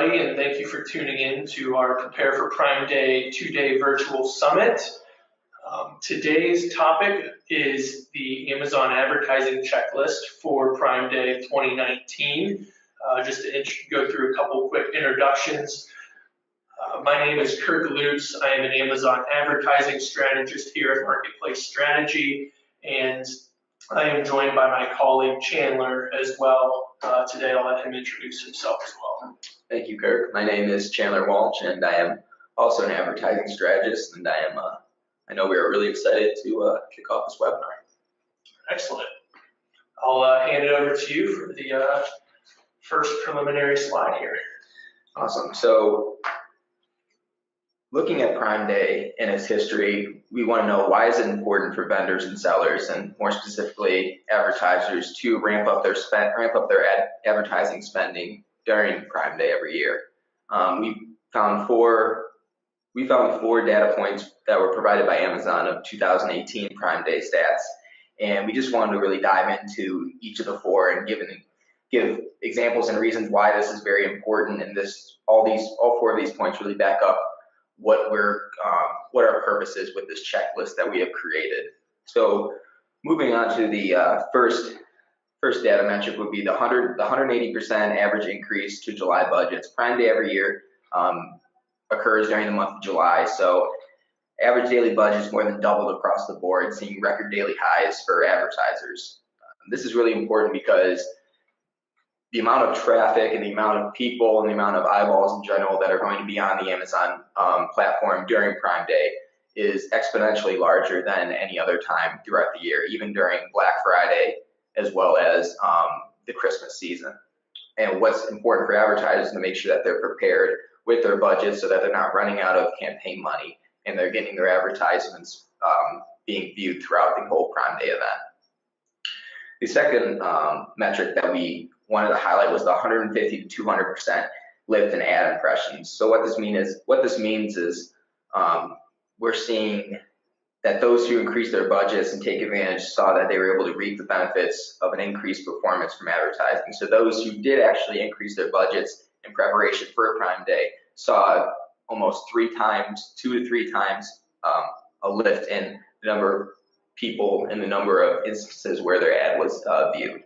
everybody, and thank you for tuning in to our Prepare for Prime Day 2-day virtual summit. Today's topic is the Amazon advertising checklist for Prime Day 2019. Just to go through a couple quick introductions. My name is Kirk Lutz. I am an Amazon advertising strategist here at Marketplace Strategy, and I am joined by my colleague Chandler as well. Today I'll let him introduce himself as well. Thank you, Kirk. My name is Chandler Walnsch, and I am also an advertising strategist, and I know we are really excited to kick off this webinar. Excellent. I'll hand it over to you for the first preliminary slide here. Awesome. So looking at Prime Day and its history, we want to know, why is it important for vendors and sellers, and more specifically advertisers, to ramp up their advertising spending during Prime Day every year. We found four data points that were provided by Amazon of 2018 Prime Day stats, and we just wanted to really dive into each of the four and give examples and reasons why this is very important. And all four of these points really back up what our purpose is with this checklist that we have created. So moving on to the first data metric would be the 180% average increase to July budgets. Prime Day every year occurs during the month of July, so average daily budgets more than doubled across the board, seeing record daily highs for advertisers. This is really important because the amount of traffic and the amount of people and the amount of eyeballs in general that are going to be on the Amazon platform during Prime Day is exponentially larger than any other time throughout the year, even during Black Friday, as well as the Christmas season. And what's important for advertisers is to make sure that they're prepared with their budgets so that they're not running out of campaign money and they're getting their advertisements being viewed throughout the whole Prime Day event. The second metric that we wanted to highlight was the 150 to 200% lift in ad impressions. So what this means is we're seeing that those who increased their budgets and take advantage saw that they were able to reap the benefits of an increased performance from advertising. So those who did actually increase their budgets in preparation for Prime Day saw almost 2 to 3 times a lift in the number of people and the number of instances where their ad was viewed.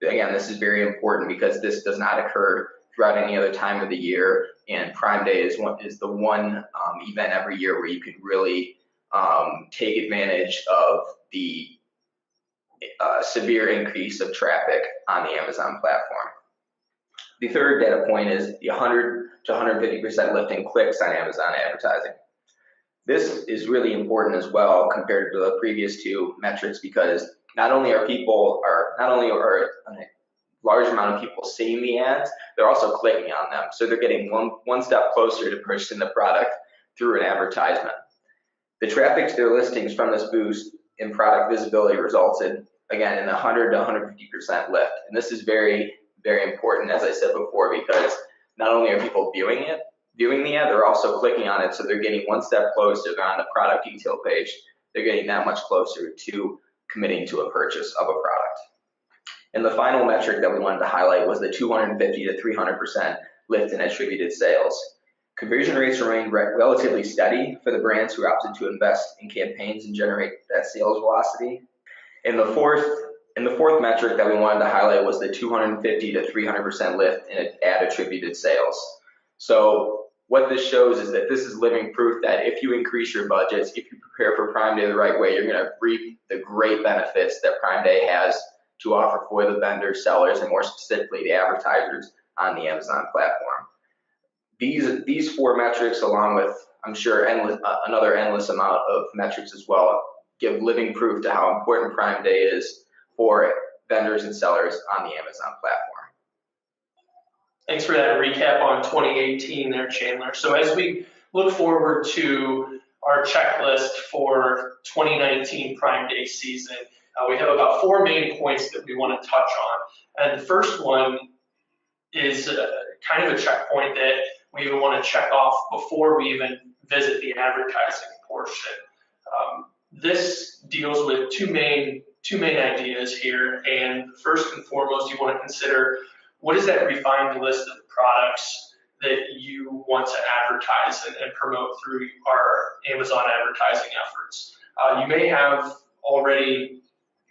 Again, this is very important because this does not occur throughout any other time of the year, and Prime Day is the one event every year where you can really take advantage of the severe increase of traffic on the Amazon platform. The third data point is the 100 to 150% lift in clicks on Amazon advertising. This is really important as well compared to the previous two metrics, because not only are a large amount of people seeing the ads, they're also clicking on them. So they're getting one step closer to purchasing the product through an advertisement. The traffic to their listings from this boost in product visibility resulted, again, in 100 to 150% lift. And this is very, very important, as I said before, because not only are people viewing the ad, they're also clicking on it, so they're getting one step closer. They're on the product detail page. They're getting that much closer to committing to a purchase of a product. And the final metric that we wanted to highlight was the 250 to 300% lift in attributed sales. Conversion rates remained relatively steady for the brands who opted to invest in campaigns and generate that sales velocity. And the fourth metric that we wanted to highlight was the 250 to 300% lift in ad attributed sales. So what this shows is that this is living proof that if you increase your budgets, if you prepare for Prime Day the right way, you're going to reap the great benefits that Prime Day has to offer for the vendors, sellers, and more specifically the advertisers on the Amazon platform. These four metrics, along with, I'm sure, another endless amount of metrics as well, give living proof to how important Prime Day is for vendors and sellers on the Amazon platform. Thanks for that recap on 2018 there, Chandler. So as we look forward to our checklist for 2019 Prime Day season, we have about 4 main points that we want to touch on. And the first one is kind of a checkpoint that we even want to check off before we even visit the advertising portion. This deals with two main ideas here, and first and foremost, you want to consider, what is that refined list of products that you want to advertise and promote through our Amazon advertising efforts. You may have already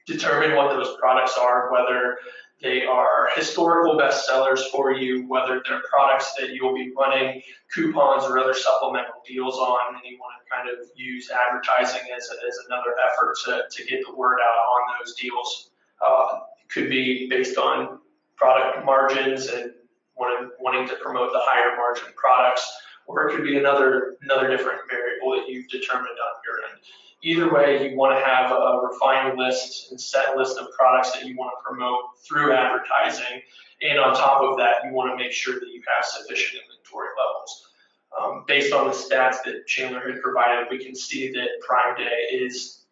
determined what those products are, whether they are historical bestsellers for you, whether they're products that you'll be running coupons or other supplemental deals on, and you want to kind of use advertising as another effort to get the word out on those deals. It could be based on product margins and wanting to promote the higher margin products, or it could be another different variable that you've determined on your end. Either way, you want to have a refined list and set list of products that you want to promote through advertising. And on top of that, you want to make sure that you have sufficient inventory levels. Based on the stats that Chandler had provided, we can see that Prime Day is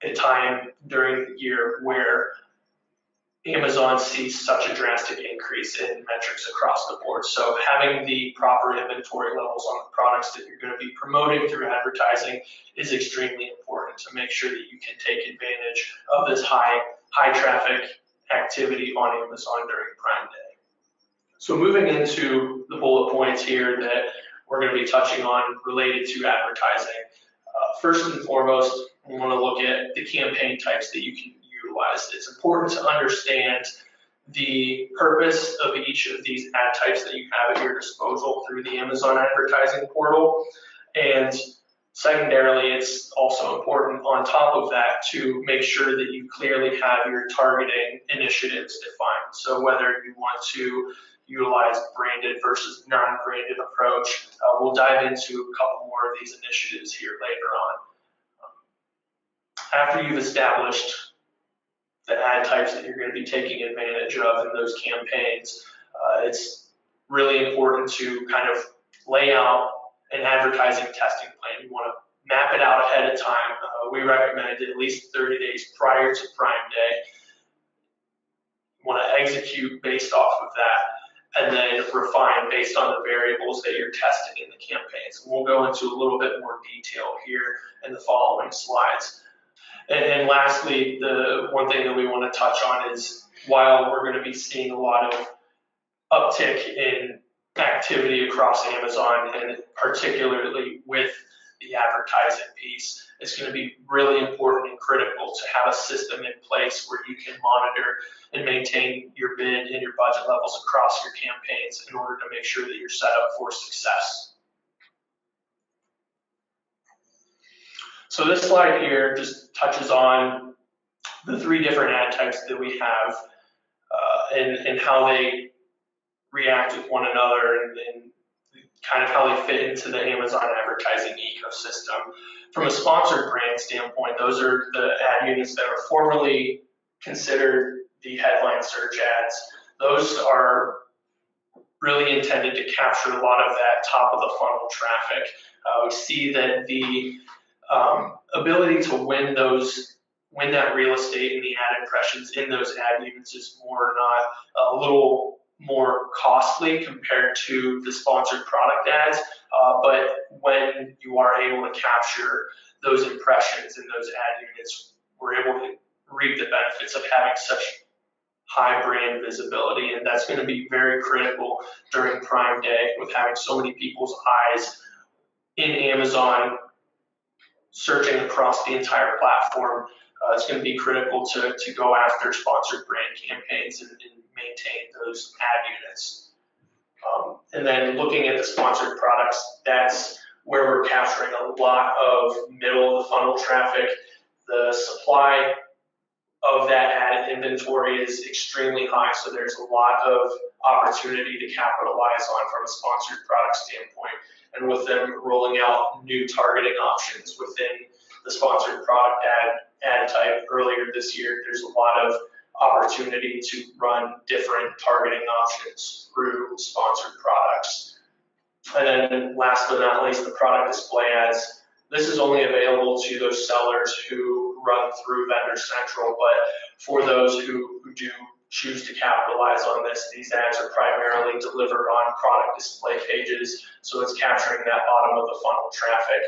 a time during the year where Amazon sees such a drastic increase in metrics across the board. So having the proper inventory levels on the products that you're going to be promoting through advertising is extremely important to make sure that you can take advantage of this high traffic activity on Amazon during Prime Day. So moving into the bullet points here that we're going to be touching on related to advertising. First and foremost, we want to look at the campaign types that you can utilize. It's important to understand the purpose of each of these ad types that you have at your disposal through the Amazon advertising portal. And secondarily, it's also important on top of that to make sure that you clearly have your targeting initiatives defined. So whether you want to utilize branded versus non-branded approach, we'll dive into a couple more of these initiatives here later on. After you've established the ad types that you're going to be taking advantage of in those campaigns, it's really important to kind of lay out an advertising testing plan. You want to map it out ahead of time. We recommend at least 30 days prior to Prime Day. You want to execute based off of that, and then refine based on the variables that you're testing in the campaigns. We'll go into a little bit more detail here in the following slides. And lastly, the one thing that we want to touch on is while we're going to be seeing a lot of uptick in activity across Amazon, and particularly with the advertising piece, it's going to be really important and critical to have a system in place where you can monitor and maintain your bid and your budget levels across your campaigns in order to make sure that you're set up for success. So this slide here just touches on the three different ad types that we have and how they react with one another and kind of how they fit into the Amazon advertising ecosystem. From a sponsored brand standpoint, those are the ad units that are formerly considered the headline search ads. Those are really intended to capture a lot of that top of the funnel traffic. We see that the ability to win that real estate and the ad impressions in those ad units is more not a little more costly compared to the sponsored product ads, but when you are able to capture those impressions in those ad units, we're able to reap the benefits of having such high brand visibility, and that's going to be very critical during Prime Day with having so many people's eyes in Amazon searching across the entire platform. It's going to be critical to go after sponsored brand campaigns and maintain those ad units. And then looking at the sponsored products, that's where we're capturing a lot of middle of the funnel traffic. The supply of that ad inventory is extremely high, so there's a lot of opportunity to capitalize on from a sponsored product standpoint. And with them rolling out new targeting options within the sponsored product ad type earlier this year, there's a lot of opportunity to run different targeting options through sponsored products. And then last but not least, the product display ads. This is only available to those sellers who run through Vendor Central, but for those who do choose to capitalize on this, these ads are primarily delivered on product display pages, so it's capturing that bottom of the funnel traffic.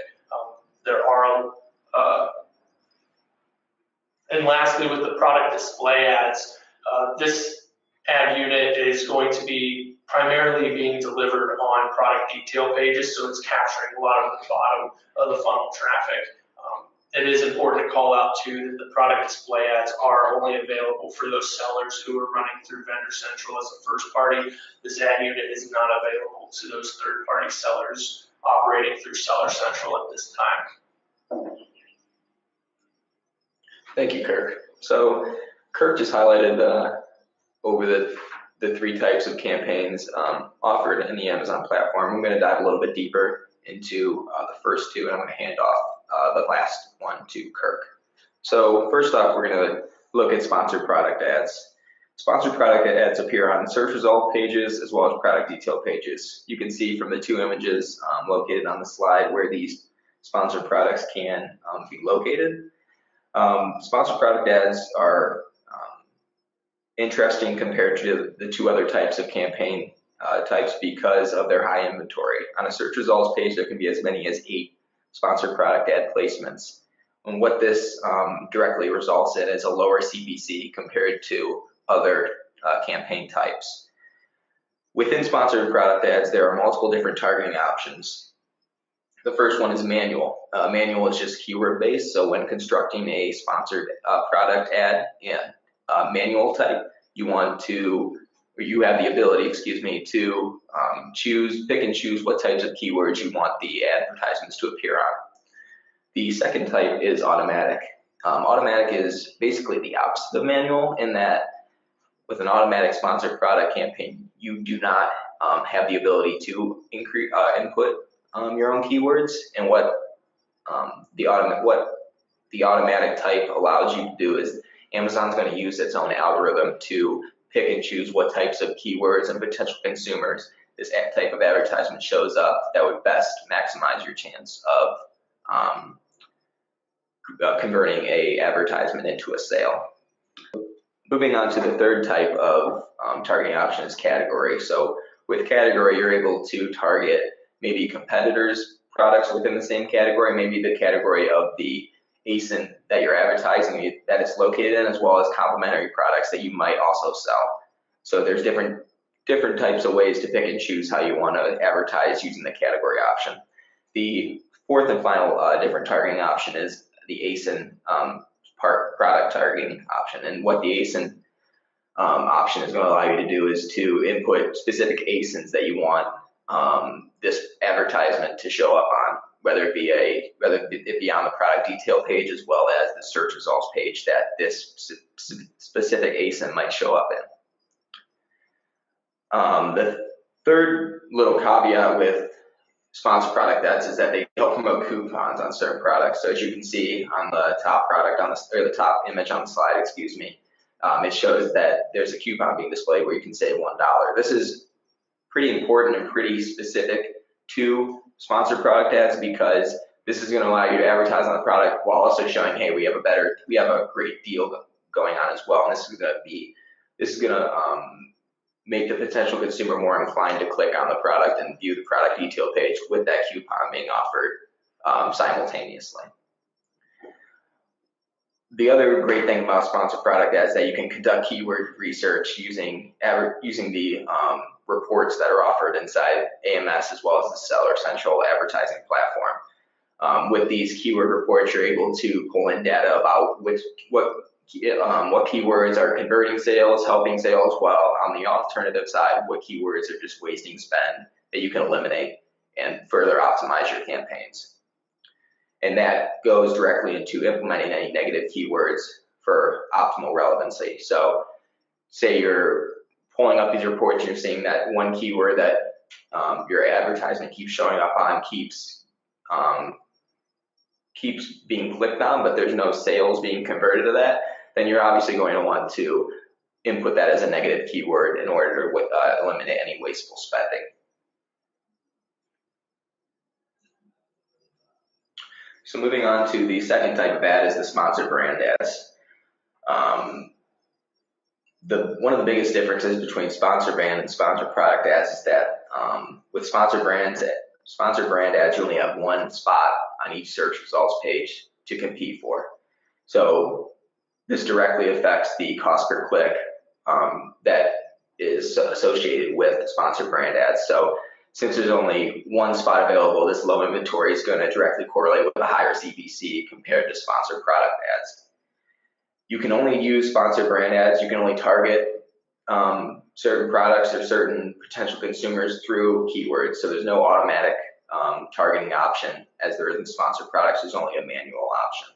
And lastly, with the product display ads, this ad unit is going to be primarily being delivered on product detail pages, so it's capturing a lot of the bottom of the funnel traffic. It is important to call out too that the product display ads are only available for those sellers who are running through Vendor Central as a first party. This ad unit is not available to those third party sellers operating through Seller Central at this time. Thank you, Kirk. So Kirk just highlighted over the three types of campaigns offered in the Amazon platform. I'm going to dive a little bit deeper into the first two, and I'm going to hand off the last one to Kirk. So first off, we're going to look at sponsored product ads. Sponsored product ads appear on search result pages as well as product detail pages. You can see from the two images located on the slide where these sponsored products can be located. Sponsored product ads are interesting compared to the two other types of campaign types because of their high inventory. On a search results page, there can be as many as 8 sponsored product ad placements. And what this directly results in is a lower CPC compared to other campaign types. Within sponsored product ads, there are multiple different targeting options. The first one is manual. Manual is just keyword based, so when constructing a sponsored product ad in manual type, you have the ability, to pick and choose what types of keywords you want the advertisements to appear on. The second type is automatic. Automatic is basically the opposite of manual in that with an automatic sponsored product campaign, you do not have the ability to input your own keywords, and what the automatic type allows you to do is Amazon's going to use its own algorithm to pick and choose what types of keywords and potential consumers this type of advertisement shows up that would best maximize your chance of converting a advertisement into a sale. Moving on to the third type of targeting option is category. So with category, you're able to target maybe competitors' products within the same category, maybe the category of the ASIN that you're advertising that it's located in, as well as complementary products that you might also sell. So there's different types of ways to pick and choose how you want to advertise using the category option. The fourth and final different targeting option is the ASIN product targeting option. And what the ASIN option is going to allow you to do is to input specific ASINs that you want this advertisement to show up on, whether it be on the product detail page as well as the search results page that this specific ASIN might show up in. The third little caveat with sponsored product ads is that they help promote coupons on certain products. So as you can see on the top the top image on the slide, it shows that there's a coupon being displayed where you can save $1. This is pretty important and pretty specific to sponsored product ads because this is going to allow you to advertise on the product while also showing, hey, we have a great deal going on as well. And this is going to make the potential consumer more inclined to click on the product and view the product detail page with that coupon being offered simultaneously. The other great thing about sponsored product ads is that you can conduct keyword research using the reports that are offered inside AMS as well as the Seller Central advertising platform. With these keyword reports, you're able to pull in data about what keywords are converting sales, helping sales, while on the alternative side, what keywords are just wasting spend that you can eliminate and further optimize your campaigns. And that goes directly into implementing any negative keywords for optimal relevancy. So say you're pulling up these reports, you're seeing that one keyword that your advertisement keeps showing up on keeps being clicked on, but there's no sales being converted to that, then you're obviously going to want to input that as a negative keyword in order to eliminate any wasteful spending. So moving on to the second type of ad is the sponsored brand ads. One of the biggest differences between sponsored brand and sponsored product ads is that with sponsored brand ads, you only have one spot on each search results page to compete for. So this directly affects the cost per click that is associated with sponsored brand ads. So since there's only one spot available, this low inventory is going to directly correlate with a higher CPC compared to sponsored product ads. You can only use sponsored brand ads. You can only target certain products or certain potential consumers through keywords. So there's no automatic targeting option as there is in sponsored products. There's only a manual option.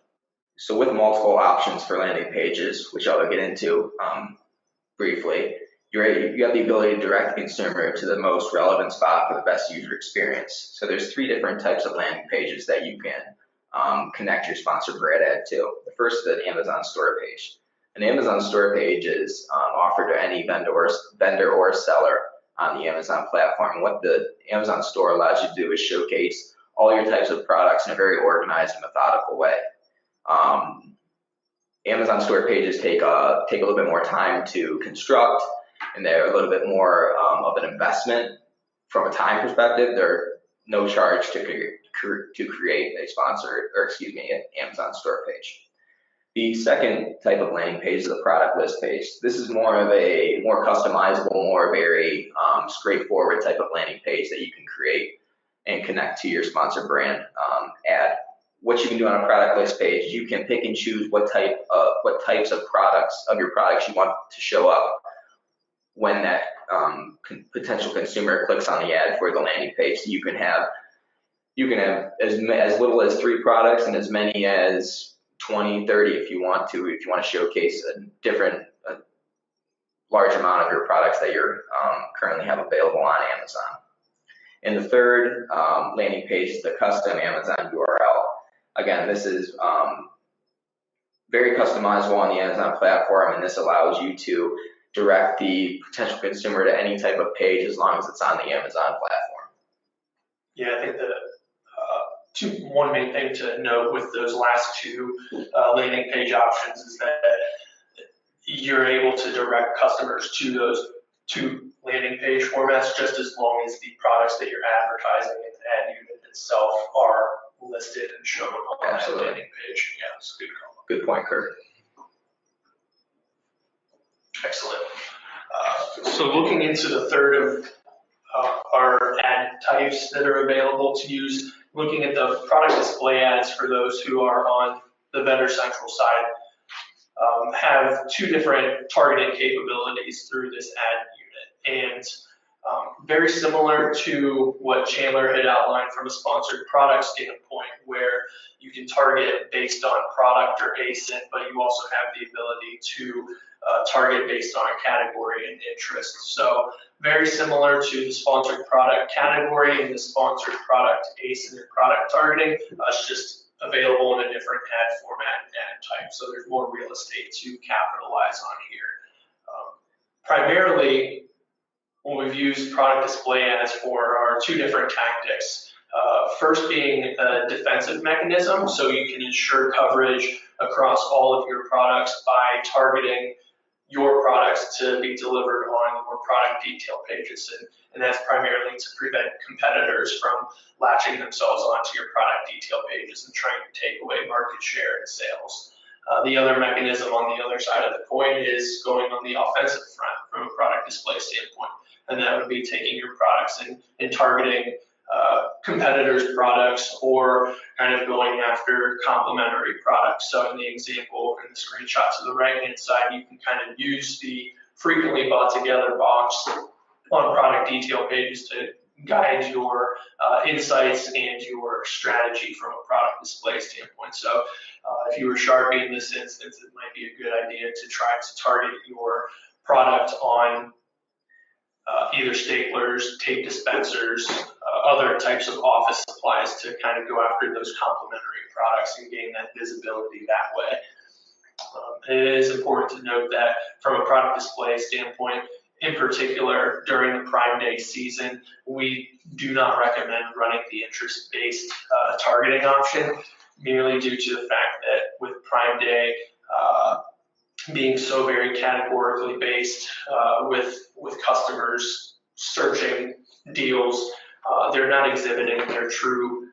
So with multiple options for landing pages, which I'll get into briefly, you have the ability to direct the consumer to the most relevant spot for the best user experience. So there's 3 different types of landing pages that you can connect your sponsored brand ad to. The first is an Amazon store page. An Amazon store page is offered to any vendor or seller on the Amazon platform. What the Amazon store allows you to do is showcase all your types of products in a very organized and methodical way. Amazon store pages take a little bit more time to construct, and they're a little bit more of an investment from a time perspective. They're no charge to create an Amazon store page. The second type of landing page is the product list page. This is more of a more customizable, more very straightforward type of landing page that you can create and connect to your sponsored brand ad. What you can do on a product list page, you can pick and choose what types of your products you want to show up when that potential consumer clicks on the ad for the landing page. So you can have as little as 3 products and as many as 20, 30 if you want to showcase a large amount of your products that you're currently have available on Amazon. And the third landing page is the custom Amazon URL. Again, this is very customizable on the Amazon platform, and this allows you to direct the potential consumer to any type of page as long as it's on the Amazon platform. Yeah, I think one main thing to note with those last 2 landing page options is that you're able to direct customers to those 2 landing page formats just as long as the products that you're advertising in the ad unit itself are listed and shown on that landing page. Yeah, it's a good call. Good point, Kirk. Excellent. So looking into the third of our ad types that are available to use, looking at the product display ads for those who are on the Vendor Central side, have 2 different targeting capabilities through this ad unit. And very similar to what Chandler had outlined from a sponsored product standpoint, where you can target based on product or ASIN, but you also have the ability to target based on a category and interest. So very similar to the sponsored product category and the sponsored product ASIN and product targeting, it's just available in a different ad format and ad type. So there's more real estate to capitalize on here. Primarily, what we've used product display ads for are 2 different tactics. First being a defensive mechanism, so you can ensure coverage across all of your products by targeting your products to be delivered on your product detail pages. And that's primarily to prevent competitors from latching themselves onto your product detail pages and trying to take away market share and sales. The other mechanism on the other side of the coin is going on the offensive front from a product display standpoint. And that would be taking your products and targeting competitors' products or kind of going after complementary products. So in the example, in the screenshot to the right-hand side, you can kind of use the frequently bought together box on product detail pages to guide your insights and your strategy from a product display standpoint. So if you were Sharpie in this instance, it might be a good idea to try to target your product on either staplers, tape dispensers, other types of office supplies to kind of go after those complementary products and gain that visibility that way. It is important to note that from a product display standpoint, in particular during the Prime Day season, we do not recommend running the interest-based targeting option, merely due to the fact that with Prime Day being so very categorically based with customers searching deals, they're not exhibiting their true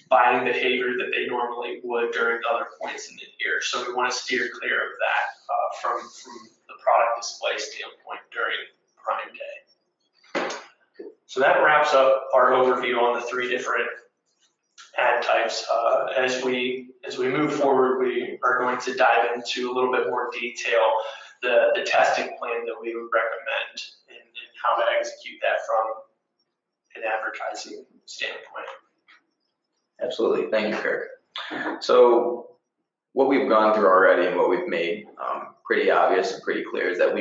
buying behavior that they normally would during other points in the year. So we want to steer clear of that from the product display standpoint during Prime Day. So that wraps up our overview on the three different ad types. As we move forward, we are going to dive into a little bit more detail the testing plan that we would recommend and how to execute that from an advertising standpoint. Absolutely. Thank you, Kirk. So what we've gone through already and what we've made pretty obvious and pretty clear is that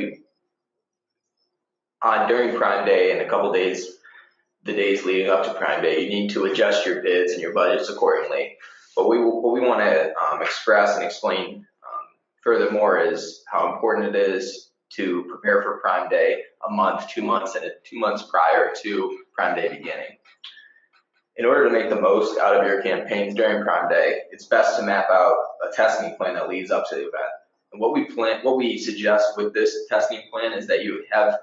during Prime Day and a couple days, the days leading up to Prime Day, you need to adjust your bids and your budgets accordingly. But what we want to express and explain furthermore is how important it is to prepare for Prime Day a month, 2 months, and 2 months prior to Prime Day beginning. In order to make the most out of your campaigns during Prime Day, it's best to map out a testing plan that leads up to the event. And what we suggest with this testing plan is that you have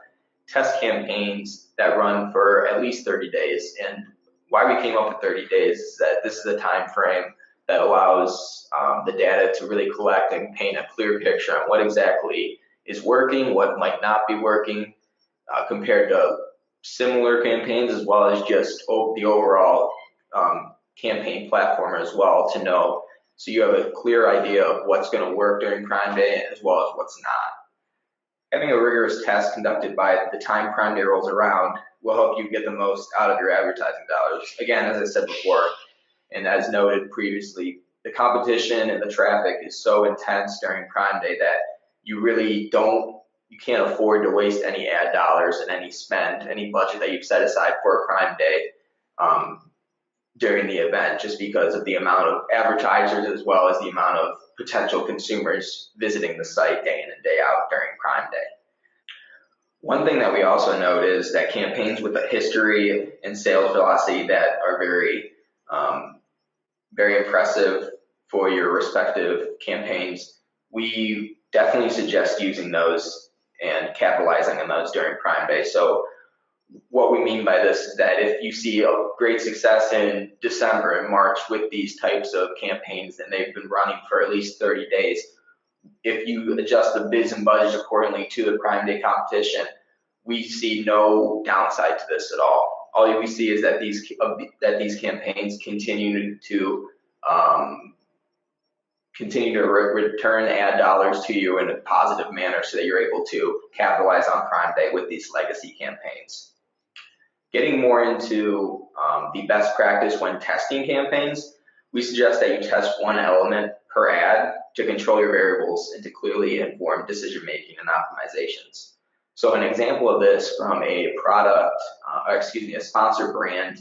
test campaigns that run for at least 30 days. And why we came up with 30 days is that this is a time frame that allows the data to really collect and paint a clear picture on what exactly is working, what might not be working, compared to similar campaigns, as well as just the overall campaign platform as well to know. So you have a clear idea of what's going to work during Prime Day as well as what's not. Having a rigorous test conducted by the time Prime Day rolls around will help you get the most out of your advertising dollars. Again, as I said before, and as noted previously, the competition and the traffic is so intense during Prime Day that you really you can't afford to waste any ad dollars and any budget that you've set aside for Prime Day during the event, just because of the amount of advertisers as well as the amount of potential consumers visiting the site day in and day out during Prime Day. One thing that we also note is that campaigns with a history and sales velocity that are very impressive for your respective campaigns, we definitely suggest using those and capitalizing on those during Prime Day. So what we mean by this is that if you see a great success in December and March with these types of campaigns and they've been running for at least 30 days, if you adjust the bids and budgets accordingly to the Prime Day competition, we see no downside to this at all. All we see is that these campaigns continue to return ad dollars to you in a positive manner so that you're able to capitalize on Prime Day with these legacy campaigns. Getting more into the best practice when testing campaigns, we suggest that you test one element per ad to control your variables and to clearly inform decision-making and optimizations. So an example of this from a sponsor brand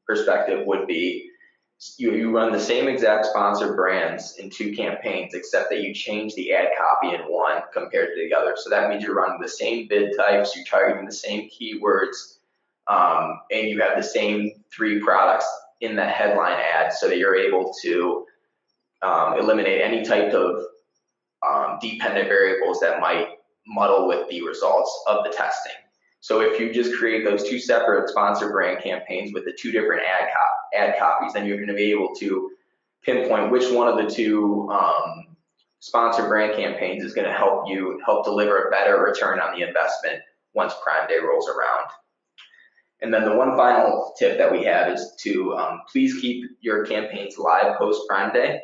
perspective would be you run the same exact sponsor brands in 2 campaigns, except that you change the ad copy in one compared to the other. So that means you're running the same bid types, you're targeting the same keywords, and you have the same 3 products in the headline ad so that you're able to eliminate any type of dependent variables that might muddle with the results of the testing. So if you just create those 2 separate sponsor brand campaigns with the 2 different ad copies, then you're going to be able to pinpoint which one of the 2 sponsor brand campaigns is going to help deliver a better return on the investment once Prime Day rolls around. And then the one final tip that we have is to please keep your campaigns live post Prime Day.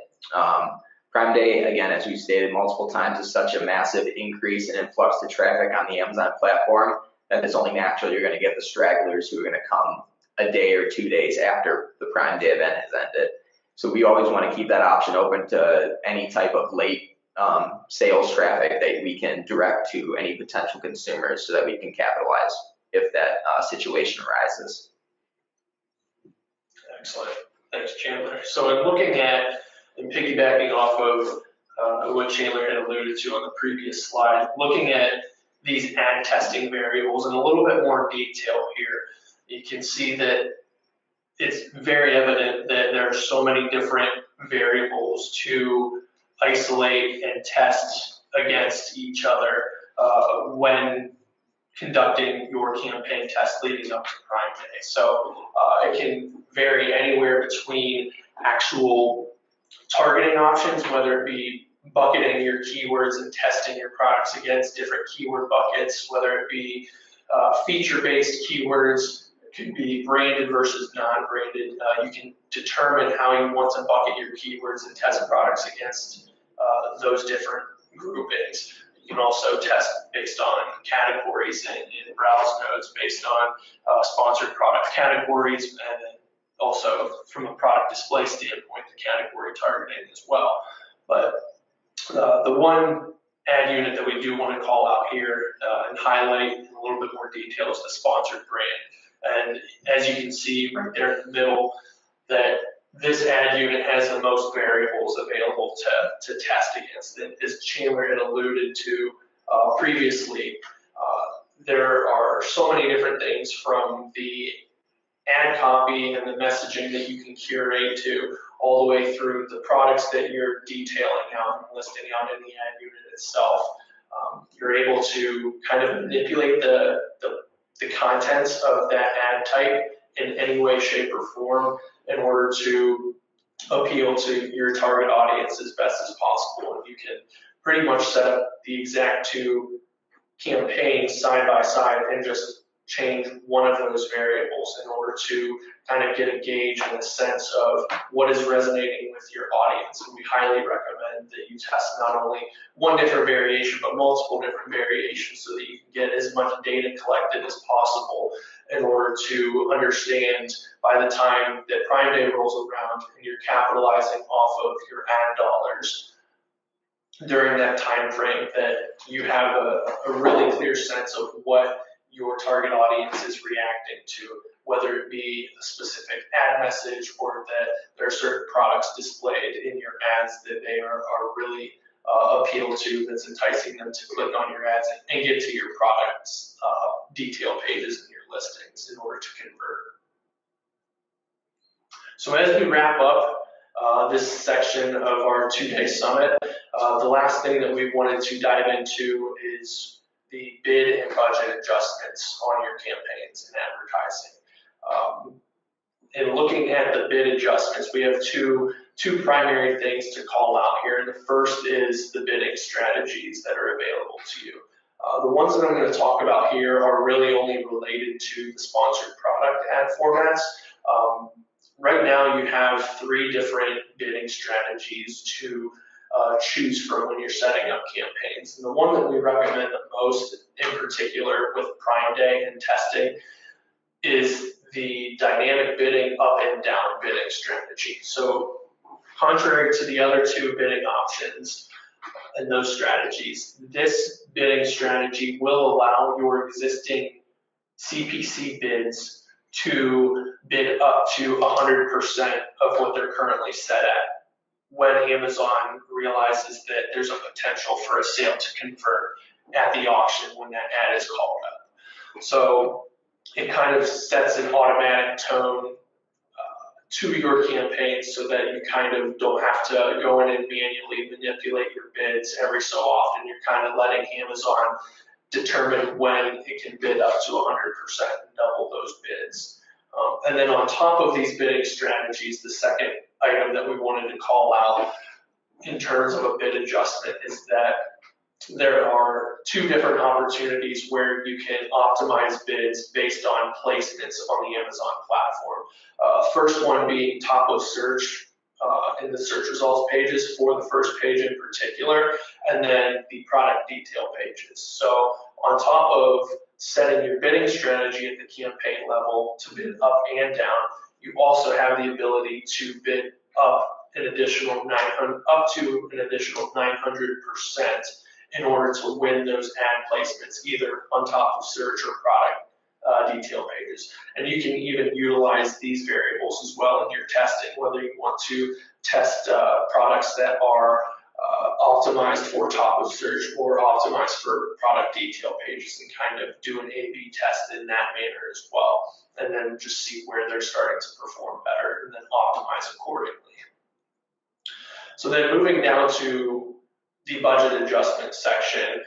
Prime Day, again, as we've stated multiple times, is such a massive increase and influx to traffic on the Amazon platform that it's only natural you're going to get the stragglers who are going to come a day or 2 days after the Prime Day event has ended. So we always want to keep that option open to any type of late sales traffic that we can direct to any potential consumers so that we can capitalize if that situation arises. Excellent. Thanks, Chandler. So in looking at and piggybacking off of what Chandler had alluded to on the previous slide, looking at these ad testing variables in a little bit more detail here, you can see that it's very evident that there are so many different variables to isolate and test against each other when conducting your campaign test leading up to Prime Day. So it can vary anywhere between actual targeting options, whether it be bucketing your keywords and testing your products against different keyword buckets, whether it be feature-based keywords, it could be branded versus non-branded. You can determine how you want to bucket your keywords and test products against those different groupings. You can also test based on categories and browse nodes based on sponsored product categories, and then also from a product display standpoint, the category targeting as well. But the one ad unit that we do want to call out here and highlight in a little bit more detail is the sponsored brand. And as you can see right there in the middle, that this ad unit has the most variables available to test against. And as Chandler had alluded to previously, there are so many different things from the ad copy and the messaging that you can curate to all the way through the products that you're detailing out and listing out in the ad unit itself. You're able to kind of manipulate the contents of that ad type in any way, shape, or form in order to appeal to your target audience as best as possible. And you can pretty much set up the exact two campaigns side by side and just change one of those variables in order to kind of get a gauge and a sense of what is resonating with your audience. And we highly recommend that you test not only one different variation, but multiple different variations so that you can get as much data collected as possible in order to understand by the time that Prime Day rolls around and you're capitalizing off of your ad dollars during that time frame, that you have a really clear sense of what your target audience is reacting to, whether it be a specific ad message or that there are certain products displayed in your ads that they are really appeal to, that's enticing them to click on your ads and get to your products detail pages and your listings in order to convert. So as we wrap up this section of our two-day summit, the last thing that we wanted to dive into is the bid and budget adjustments on your campaigns and advertising. In looking at the bid adjustments, we have two primary things to call out here. And the first is the bidding strategies that are available to you. The ones that I'm going to talk about here are really only related to the sponsored product ad formats. Right now you have 3 different bidding strategies to choose from when you're setting up campaigns. And the one that we recommend the most in particular with Prime Day and testing is the dynamic bidding up and down bidding strategy. So contrary to the other 2 bidding options and those strategies, this bidding strategy will allow your existing CPC bids to bid up to 100% of what they're currently set at when Amazon realizes that there's a potential for a sale to convert at the auction when that ad is called up. So it kind of sets an automatic tone to your campaign so that you kind of don't have to go in and manually manipulate your bids every so often. You're kind of letting Amazon determine when it can bid up to 100% and double those bids. And then on top of these bidding strategies, the second item that we wanted to call out in terms of a bid adjustment is that there are 2 different opportunities where you can optimize bids based on placements on the Amazon platform. First one being top of search in the search results pages for the first page in particular, and then the product detail pages. So on top of setting your bidding strategy at the campaign level to bid up and down, you also have the ability to bid up an additional 900, up to an additional 900% in order to win those ad placements either on top of search or product detail pages. And you can even utilize these variables as well in your testing, whether you want to test products that are optimized for top of search or optimized for product detail pages, and kind of do an A/B test in that manner as well, and then just see where they're starting to perform better and then optimize accordingly. So then moving down to the budget adjustment section,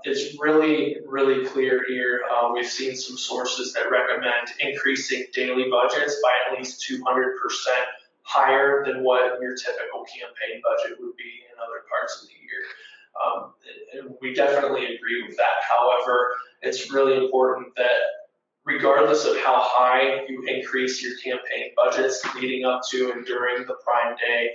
it's really clear here. We've seen some sources that recommend increasing daily budgets by at least 200% higher than what your typical campaign budget would be. in other parts of the year. And we definitely agree with that. However, it's really important that regardless of how high you increase your campaign budgets leading up to and during the Prime Day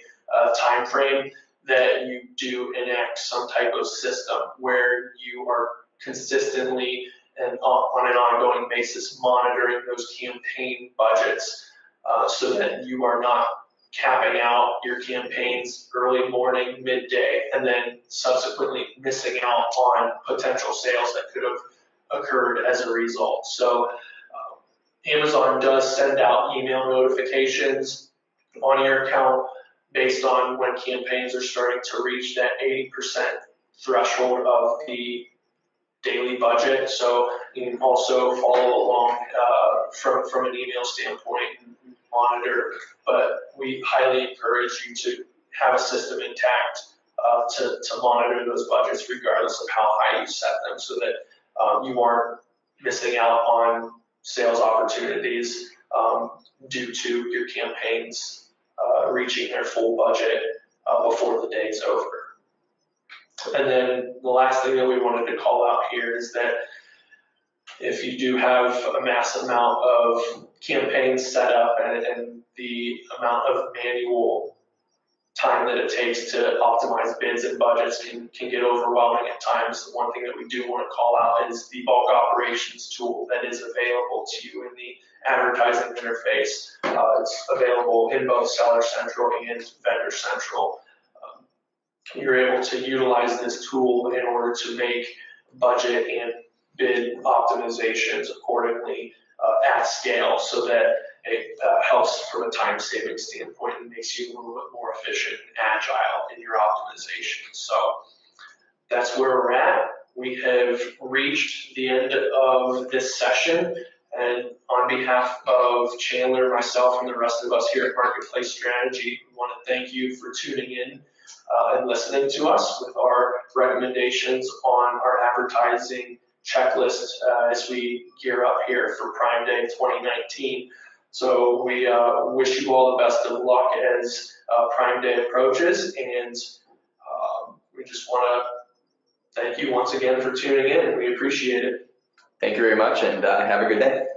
time frame, that you do enact some type of system where you are consistently and on an ongoing basis monitoring those campaign budgets so that you are not capping out your campaigns early morning, midday, and then subsequently missing out on potential sales that could have occurred as a result. So Amazon does send out email notifications on your account based on when campaigns are starting to reach that 80% threshold of the daily budget. So you can also follow along from an email standpoint and monitor, but we highly encourage you to have a system intact to monitor those budgets regardless of how high you set them so that you aren't missing out on sales opportunities due to your campaigns reaching their full budget before the day's over. And then the last thing that we wanted to call out here is that if you do have a mass amount of campaigns set up and the amount of manual time that it takes to optimize bids and budgets can get overwhelming at times, the one thing that we do want to call out is the bulk operations tool that is available to you in the advertising interface. It's available in both Seller Central and Vendor Central. You're able to utilize this tool in order to make budget and bid optimizations accordingly at scale so that it helps from a time saving standpoint and makes you a little bit more efficient and agile in your optimization. So that's where we're at. We have reached the end of this session, and on behalf of Chandler, myself, and the rest of us here at Marketplace Strategy, we want to thank you for tuning in and listening to us with our recommendations on our advertising checklist as we gear up here for Prime Day 2019. So we wish you all the best of luck as Prime Day approaches, and we just want to thank you once again for tuning in. We appreciate it. Thank you very much, and have a good day.